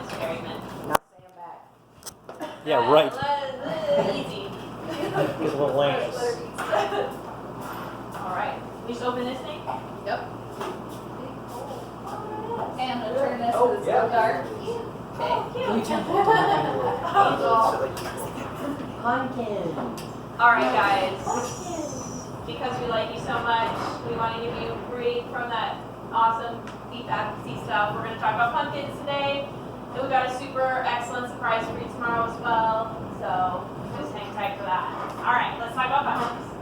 experiment. Now say them back. Yeah, right. Easy. Get a little anxious. All right. We just open this thing? Yep. And I'll turn this Oh, so it's yeah. so dark. Pumpkin. All right, guys. Because we like you so much, we want to give you a break from that awesome beef advocacy stuff. We're going to talk about pumpkins today. And we've got a super excellent surprise for you tomorrow as well. So just hang tight for that. All right, let's talk about pumpkins.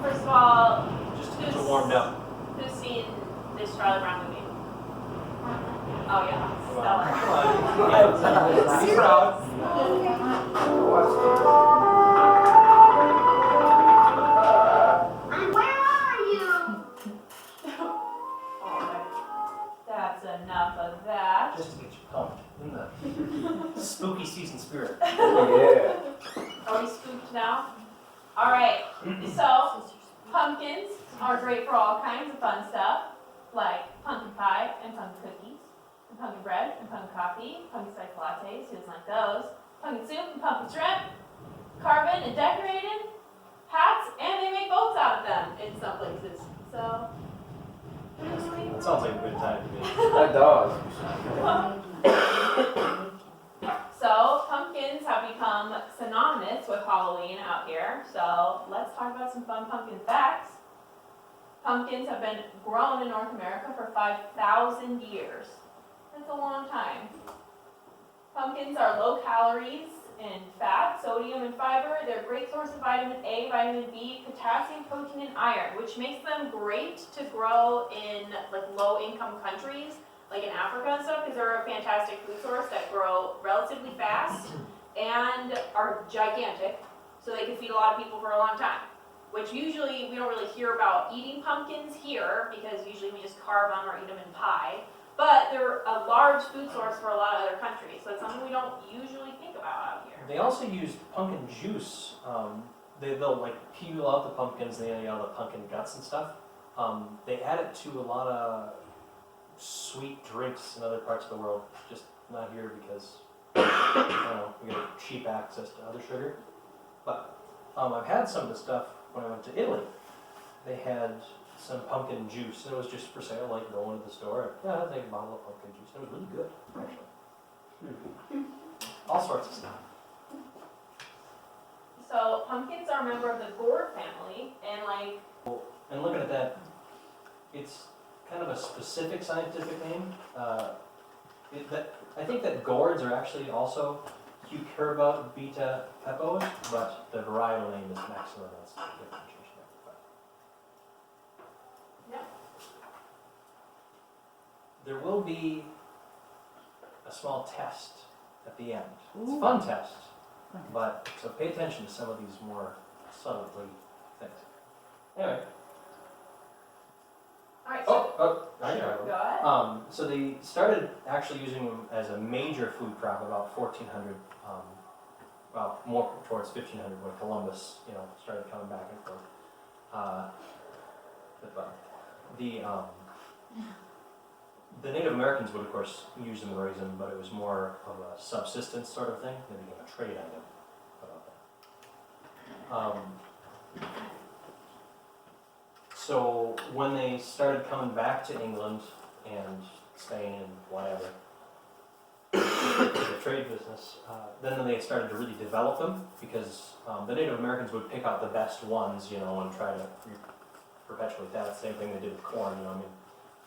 First of all, Just to get you warmed up. who's seen this Charlie Brown movie? Oh yeah, Come stellar. on. Be proud. And where are you? Alright, that's enough of that. Just to get you pumped in the spooky season spirit. Yeah. Are we spooked now? Alright, so pumpkins are great for all kinds of fun stuff, like pumpkin pie and pumpkin cookies, and pumpkin bread and pumpkin coffee, pumpkin spice lattes, who doesn't like those, pumpkin soup and pumpkin shrimp, carving and decorated, hats, and they make boats out of them in some places. So, That sounds like a good time to me. That does. So, pumpkins have become synonymous with Halloween out here. So, let's talk about some fun pumpkin facts. Pumpkins have been grown in North America for 5,000 years. That's a long time. Pumpkins are low calories in fat, sodium, and fiber. They're a great source of vitamin A, vitamin B, potassium, protein, and iron, which makes them great to grow in like low-income countries, like in Africa and stuff, because they're a fantastic food source that grow relatively fast and are gigantic, so they can feed a lot of people for a long time. Which usually we don't really hear about eating pumpkins here, because usually we just carve them or eat them in pie. But they're a large food source for a lot of other countries, so it's something we don't usually think about out here. They also use pumpkin juice. They'll like peel out the pumpkins, they get all the pumpkin guts and stuff. They add it to a lot of sweet drinks in other parts of the world, just not here because I don't know, we get cheap access to other sugar. But I've had some of the stuff when I went to Italy. They had some pumpkin juice, and it was just for sale, like go into the store, and, I'll take a bottle of pumpkin juice. It was really good, actually. All sorts of stuff. So pumpkins are a member of the gourd family, and like, And looking at that, it's kind of a specific scientific name. I think that gourds are actually also Cucurba beta pepos, but the varietal name is Maxima. That's the differentiation there. Yep. There will be a small test at the end. It's a fun test, but so pay attention to some of these more subtly things. Anyway. alright, so I got it. go ahead. So they started actually using them as a major food crop about 1400, well, more towards 1500 when Columbus, started coming back and forth. The Native Americans would, of course, use them and raise them, but it was more of a subsistence sort of thing. They became a trade item about that. So when they started coming back to England and Spain and whatever, the trade business, then they started to really develop them because the Native Americans would pick out the best ones, and try to perpetuate that. Same thing they did with corn,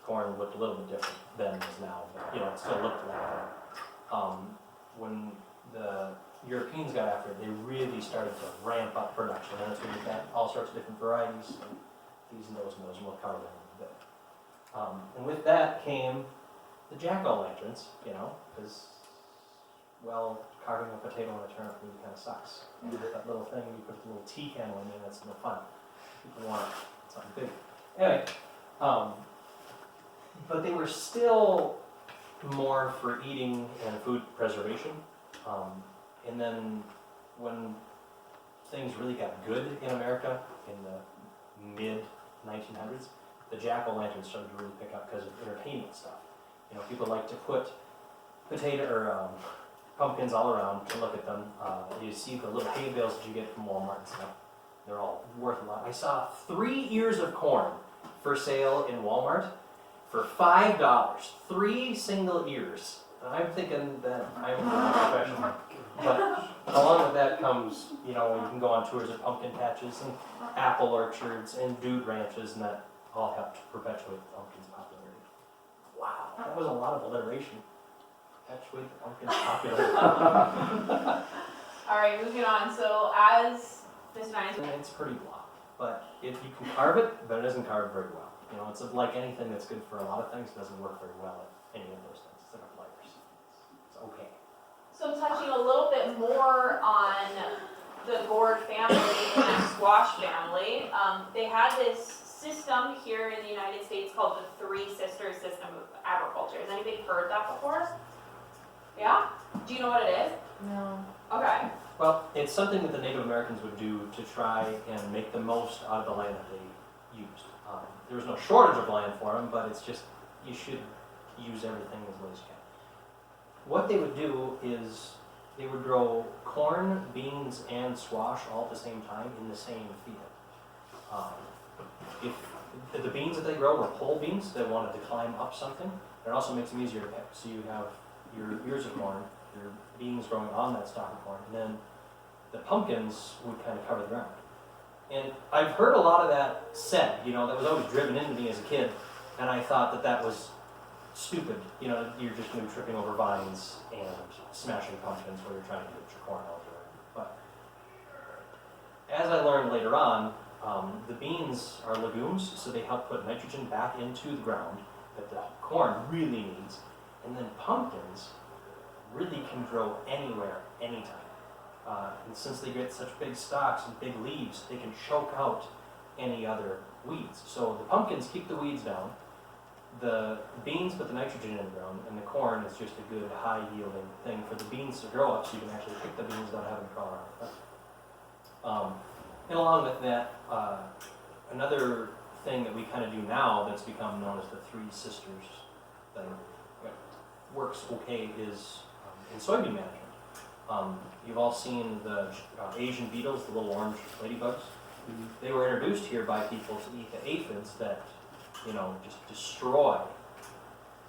corn looked a little bit different then as now, but it still looked like that. When the Europeans got after it, they really started to ramp up production, and that's when you got all sorts of different varieties. These and those, and we'll cover them in a bit. And with that came the jack-o'-lanterns, because, carving a potato on a turnip really kind of sucks. And with that little thing, you put the little tea candle in there, that's no fun. People want something big. Anyway, but they were still more for eating and food preservation. And then when things really got good in America in the mid-1900s, the jack-o'-lanterns started to really pick up because of entertainment stuff. People like to put potato or pumpkins all around to look at them. You see the little hay bales that you get from Walmart and stuff. They're all worth a lot. I saw 3 ears of corn for sale in Walmart for $5. 3 single ears. And I'm thinking that I'm a professional. But along with that comes, you know, you can go on tours of pumpkin patches and apple orchards and dude ranches, and that all helped perpetuate the pumpkin's popularity. Wow, that was a lot of alliteration. Perpetuate the pumpkin's popularity. All right, moving on. So as Mr. Nines, It's pretty blah, but if you can carve it, but it doesn't carve very well. You know, it's like anything that's good for a lot of things, it doesn't work very well at any of those things. It's like a pliers. It's okay. so touching a little bit more on the gourd family and squash family, they had this system here in the United States called the Three Sisters system of agriculture. Has anybody heard that before? Yeah? Do you know what it is? No. Okay. Well, it's something that the Native Americans would do to try and make the most out of the land that they used. There was no shortage of land for them, but it's just, you should use everything as well as you can. What they would do is they would grow corn, beans, and squash all at the same time in the same field. If the beans that they grow were pole beans that wanted to climb up something, it also makes them easier to pick. So you have your ears of corn, your beans growing on that stalk of corn, and then the pumpkins would kind of cover the ground. And I've heard a lot of that said, you know, that was always driven into me as a kid, and I thought that that was stupid. You know, you're just going to be tripping over vines and smashing pumpkins while you're trying to get your corn out there. But as I learned later on, the beans are legumes, so they help put nitrogen back into the ground that the corn really needs. And then pumpkins really can grow anywhere, anytime. And since they get such big stalks and big leaves, they can choke out any other weeds. So the pumpkins keep the weeds down, the beans put the nitrogen in the ground, and the corn is just a good high-yielding thing for the beans to grow up so you can actually pick the beans without having to crawl around. And along with that, another thing that we kind of do now that's become known as the Three Sisters thing that works okay is in soybean management. You've all seen the Asian beetles, the little orange ladybugs. They were introduced here by people to eat the aphids that, you know, just destroy,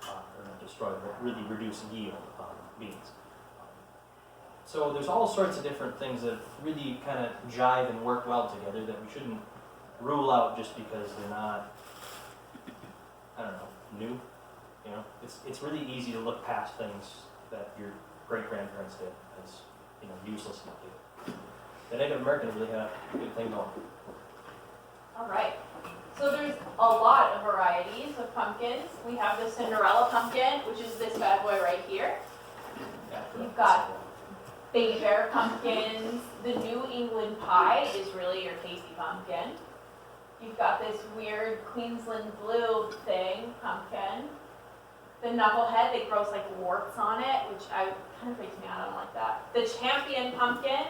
or not destroy, but really reduce yield on beans. So there's all sorts of different things that really kind of jive and work well together that we shouldn't rule out just because they're not, I don't know, new. You know, it's really easy to look past things that your great-grandparents did as, you know, useless and outdated. The Native Americans really had a good thing going. All right. So there's a lot of varieties of pumpkins. We have the Cinderella pumpkin, which is this bad boy right here. You've got Baby Bear pumpkins. The New England pie is really your tasty pumpkin. You've got this weird Queensland blue thing, pumpkin. The knucklehead that grows like warts on it, which kind of freaks me out. I don't like that. The champion pumpkin.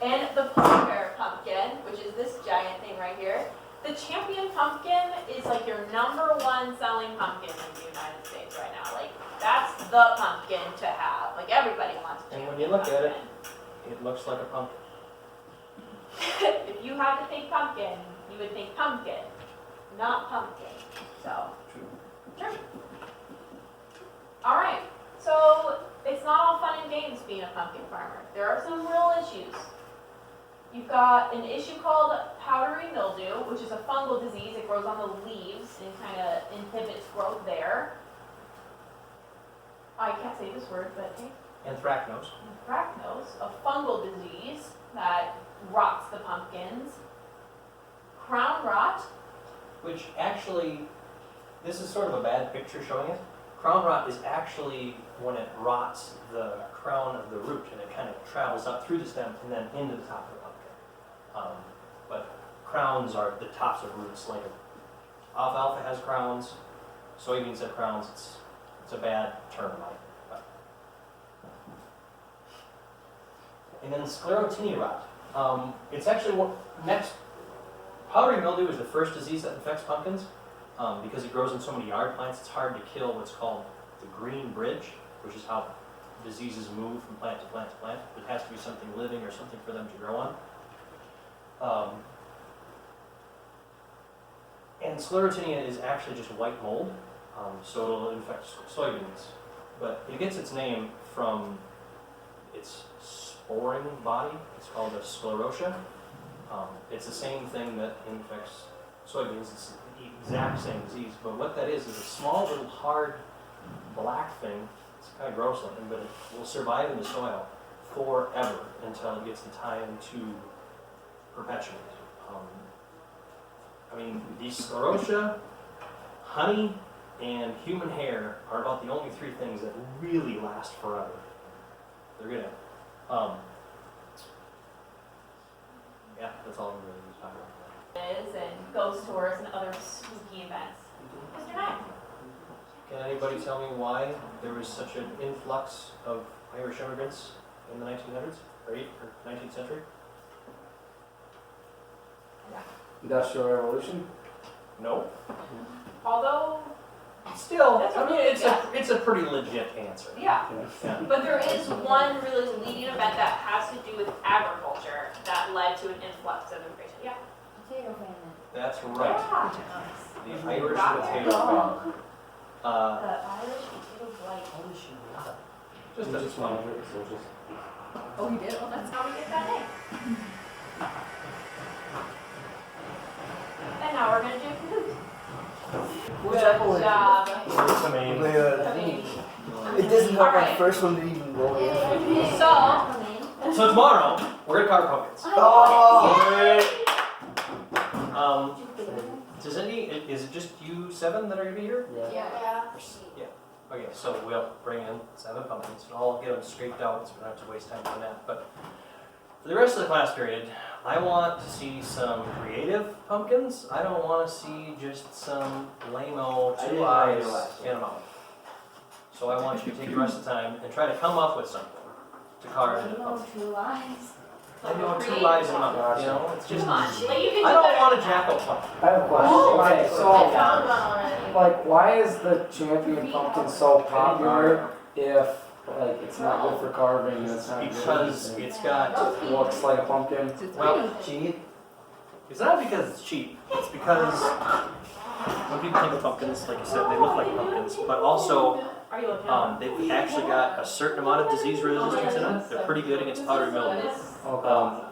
And the polar bear pumpkin, which is this giant thing right here. The champion pumpkin is like your #1 selling pumpkin in the United States right now. Like, that's the pumpkin to have. Like, everybody wants a And champion when you look at it, pumpkin. it looks like a pumpkin. If you had to think pumpkin, you would think pumpkin, not pumpkin. So, sure. All right. So it's not all fun and games being a pumpkin farmer. There are some real issues. You've got an issue called powdery mildew, which is a fungal disease. It grows on the leaves and kind of inhibits growth there. I can't say this word, but okay. Anthracnose. Anthracnose, a fungal disease that rots the pumpkins. Crown rot. Which actually, this is sort of a bad picture showing it. Crown rot is actually when it rots the crown of the root and it kind of travels up through the stem and then into the top of the pumpkin. But crowns are the tops of roots. Like alfalfa has crowns, soybeans have crowns. It's a bad term. And then sclerotinia rot. It's actually what next. Powdery mildew is the first disease that infects pumpkins because it grows in so many yard plants. It's hard to kill what's called the green bridge, which is how diseases move from plant to plant to plant. It has to be something living or something for them to grow on. And Sclerotinia is actually just white mold, so it'll infect soybeans. But it gets its name from its sporing body. It's called a sclerotia. It's the same thing that infects soybeans. It's the exact same disease. But what that is a small little hard black thing. It's kind of gross looking, but it will survive in the soil forever until it gets the time to perpetuate. I mean, the sclerotia, honey, and human hair are about the only three things that really last forever. They're gonna, yeah, that's all I'm really talking about. Is and ghost tours and other spooky events. Mr. Knight. Can anybody tell me why there was such an influx of Irish immigrants in the 1900s, or 19th century? Industrial Revolution? No. Although, Still, That's I mean, okay, it's a pretty legit answer. yeah, Yeah. but there is one really leading event that has to do with agriculture that led to an influx of immigration. Yeah. Potato famine. That's right. Yeah. The Irish Got potato it. famine. The Irish potato blight. Just a fun. Oh, you did? Well, that's how we get that name. And now we're gonna do food. Good job. It's amazing. It doesn't help Alright. my first one didn't even roll in. So, So tomorrow, we're gonna carve pumpkins. Oh! Does is it just you 7 that are gonna be here? Yeah. Okay, so we'll bring in 7 pumpkins, and I'll get them scraped out, so we don't have to waste time on that. But for the rest of the class period, I want to see some creative pumpkins. I don't want to see just some lame-o I 2 didn't eyes like the last and a mouth. So I want you to take the rest of the time and try to come up with something to carve in a pumpkin. 2 eyes. I know 2 eyes and a mouth, you know, it's just. come on. Like you can I do don't better want a than jackal pumpkin. I have a question. Oh, Okay, I so, found one already. like, why is the champion pumpkin so popular if, like, it's not good for carving and it's not good? Because it's got, Looks like a pumpkin. well, cheap. It's not because it's cheap. It's because when people think of pumpkins, like you said, they look like pumpkins, but also Are you looking at they've actually got a certain amount of disease resistance in them. They're pretty good against powdery mildew,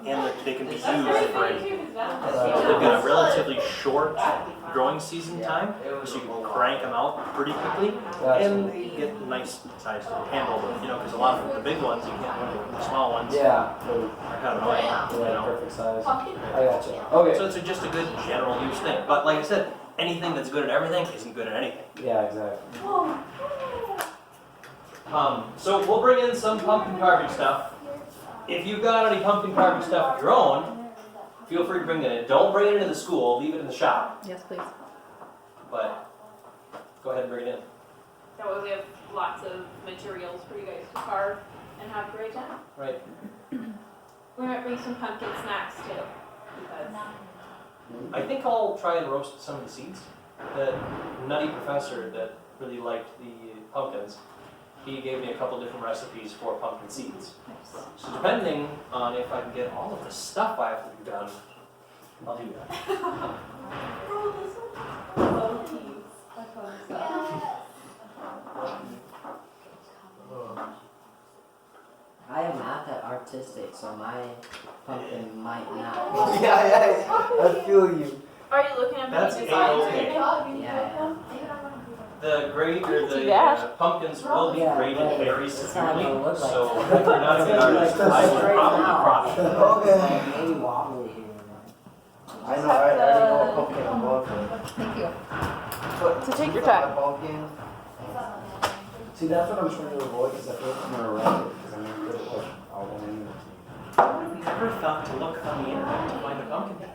and they can be used for anything. They've got a relatively short growing season time, so you can crank them out pretty quickly, and they get nice size to handle them. You know, because a lot of the big ones you can't handle. The small ones Yeah, are kind of annoying. You yeah, know. perfect size. pumpkin? I gotcha. Okay. So it's just a good general use thing. But like I said, anything that's good at everything isn't good at anything. Yeah, exactly. So we'll bring in some pumpkin carving stuff. If you've got any pumpkin carving stuff of your own, feel free to bring it in. Don't bring it into the school, leave it in the shop. Yes, please. But go ahead and bring it in. That way we have lots of materials for you guys to carve and have a great time. Right. We might bring some pumpkin snacks too. Because I think I'll try and roast some of the seeds. The nutty professor that really liked the pumpkins, he gave me a couple different recipes for pumpkin seeds. So depending on if I can get all of the stuff I have to do done, I'll do that. oh, this one's so cute. I found stuff. I am not that artistic, so my pumpkin might not. Yeah, I feel you. Are you looking at That's my designs? A-okay. Yeah. The grade or You can see the that. pumpkins will be Yeah, graded right. very It's not severely. gonna look like So that. if you're not a good artist, I would probably cry. Okay. Maybe wobbly here. I know, I already know a pumpkin I'm going for. Thank you. So take your time. Pumpkin. See, that's what I'm trying to avoid, because I feel like I'm gonna wreck it, because I'm gonna put it like all in. Have you ever thought to look on the internet to find a pumpkin?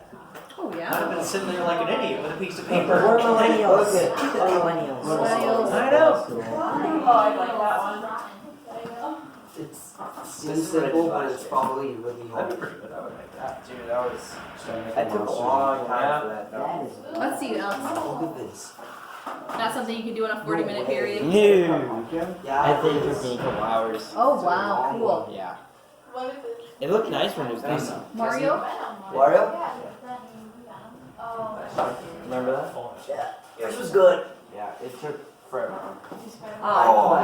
Oh, I'd yeah. have been sitting there like an idiot with a piece of paper. We're millennials. Okay. We're millennials. Millennials. I know. Oh, I like that one. It's It's simple, but it's probably really That'd hard. be pretty good. I would like that. Dude, that was. Trying to make That took a monster. long Yeah. time for that. that is. Let's see, Look at this. Now not something you can do in a 40-minute period. No. Pumpkin? I Yeah. think it took me a couple hours. Oh wow, cool. Yeah. What is it? It looked nice when it was done though. Mario? Wario? Remember that? Yours was good. Yeah, it took forever. Oh,